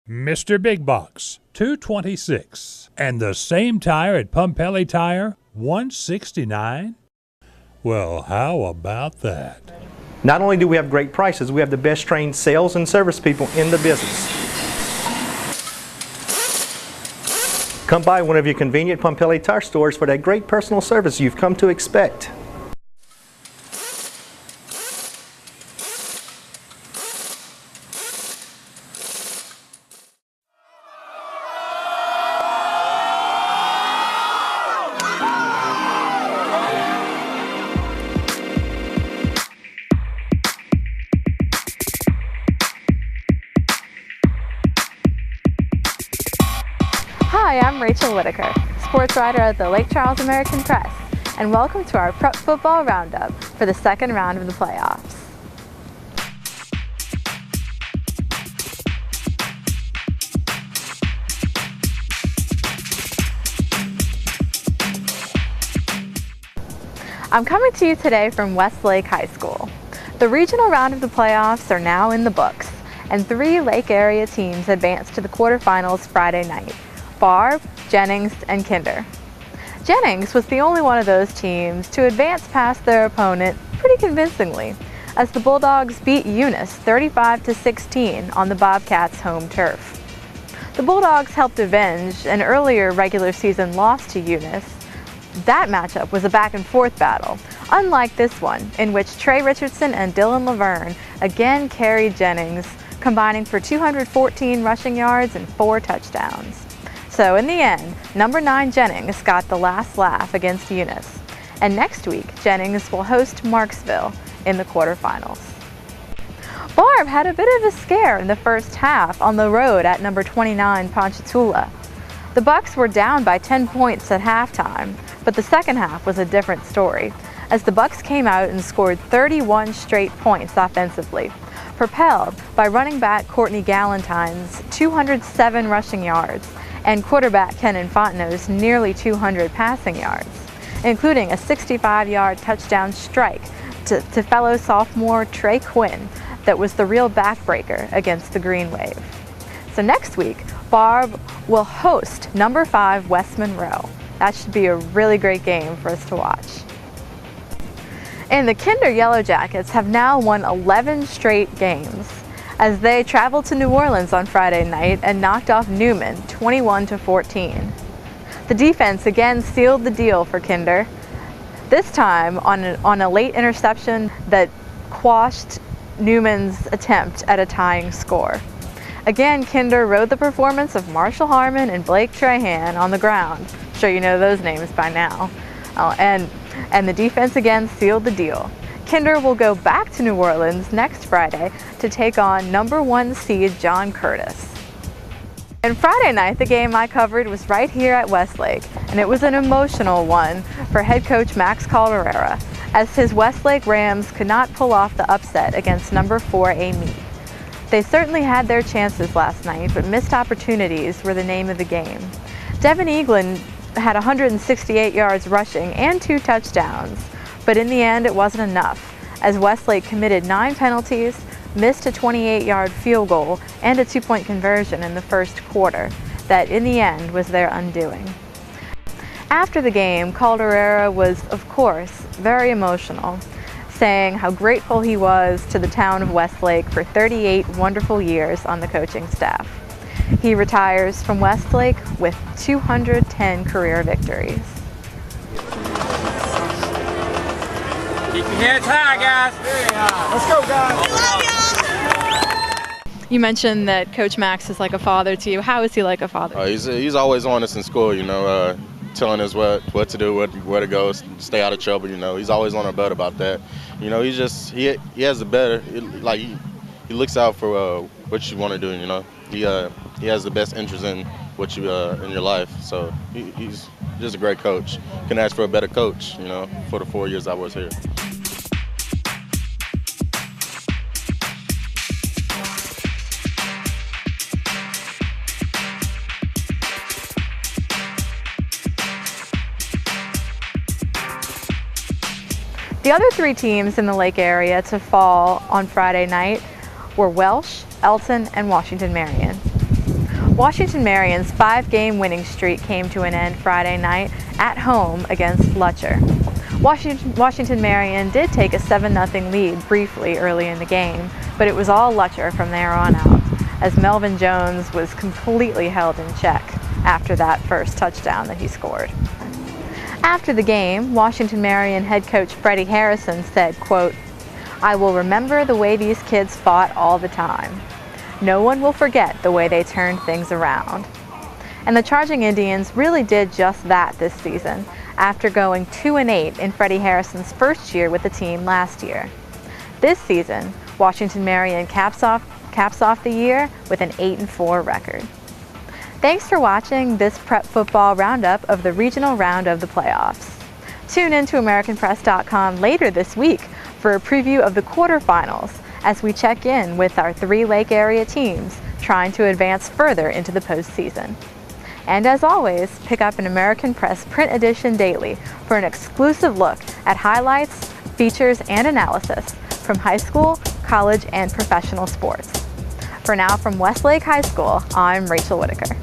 Mr. Big Box, $226. And the same tire at Pumpelly Tire, $169. Well, how about that? Not only do we have great prices, we have the best trained sales and service people in the business. Come by one of your convenient Pumpelly Tire stores for that great personal service you've come to expect. Hi, I'm Rachel Whittaker, sports writer at the Lake Charles American Press, and welcome to our Prep Football Roundup for the second round of the playoffs. I'm coming to you today from Westlake High School. The regional round of the playoffs are now in the books, and 3 Lake area teams advanced to the quarterfinals Friday night: Barbe, Jennings, and Kinder. Jennings was the only one of those teams to advance past their opponent pretty convincingly, as the Bulldogs beat Eunice 35-16 on the Bobcats' home turf. The Bulldogs helped avenge an earlier regular season loss to Eunice. That matchup was a back-and-forth battle, unlike this one, in which Trey Richardson and Dylan Laverne again carried Jennings, combining for 214 rushing yards and 4 touchdowns. So in the end, number 9 Jennings got the last laugh against Eunice, and next week Jennings will host Marksville in the quarterfinals. Barbe had a bit of a scare in the first half on the road at number 29 Ponchatoula. The Bucks were down by 10 points at halftime, but the second half was a different story, as the Bucks came out and scored 31 straight points offensively, propelled by running back Courtney Gallantine's 207 rushing yards and quarterback Kenan Fontenot's nearly 200 passing yards, including a 65-yard touchdown strike to fellow sophomore Trey Quinn that was the real backbreaker against the Green Wave. So next week, Barbe will host number 5 West Monroe. That should be a really great game for us to watch. And the Kinder Yellow Jackets have now won 11 straight games, as they traveled to New Orleans on Friday night and knocked off Newman 21-14. The defense again sealed the deal for Kinder, this time on a late interception that quashed Newman's attempt at a tying score. Again, Kinder rode the performance of Marshall Harmon and Blake Trahan on the ground. I'm sure you know those names by now. And the defense again sealed the deal. Kinder will go back to New Orleans next Friday to take on number 1 seed John Curtis. And Friday night, the game I covered was right here at Westlake, and it was an emotional one for head coach Max Calderera, as his Westlake Rams could not pull off the upset against number 4 Amite. They certainly had their chances last night, but missed opportunities were the name of the game. Devin Eaglin had 168 yards rushing and 2 touchdowns, but in the end it wasn't enough, as Westlake committed 9 penalties, missed a 28-yard field goal and a 2-point conversion in the first quarter that in the end was their undoing. After the game, Calderera was, of course, very emotional, saying how grateful he was to the town of Westlake for 38 wonderful years on the coaching staff. He retires from Westlake with 210 career victories. Keep your heads high, guys. Very high. Let's go, guys. You mentioned that Coach Max is like a father to you. How is he like a father? He's always on us in school, telling us what to do, where to go, stay out of trouble. He's always on our butt about that. He has the better. He looks out for what you want to do. He has the best interest in what you in your life. So he's just a great coach. Can ask for a better coach. For the 4 years I was here. The other 3 teams in the Lake area to fall on Friday night were Welsh, Elton, and Washington Marion. Washington Marion's 5-game winning streak came to an end Friday night at home against Fletcher. Washington Marion did take a 7-0 lead briefly early in the game, but it was all Fletcher from there on out, as Melvin Jones was completely held in check after that first touchdown that he scored. After the game, Washington Marion head coach Freddie Harrison said, quote, "I will remember the way these kids fought all the time. No one will forget the way they turned things around." And the Charging Indians really did just that this season, after going 2-8 in Freddie Harrison's first year with the team last year. This season, Washington Marion caps off the year with an 8-4 record. Thanks for watching this prep football roundup of the regional round of the playoffs. Tune in to AmericanPress.com later this week for a preview of the quarterfinals as we check in with our 3 Lake area teams trying to advance further into the postseason. And as always, pick up an American Press print edition daily for an exclusive look at highlights, features, and analysis from high school, college, and professional sports. For now, from Westlake High School, I'm Rachel Whittaker.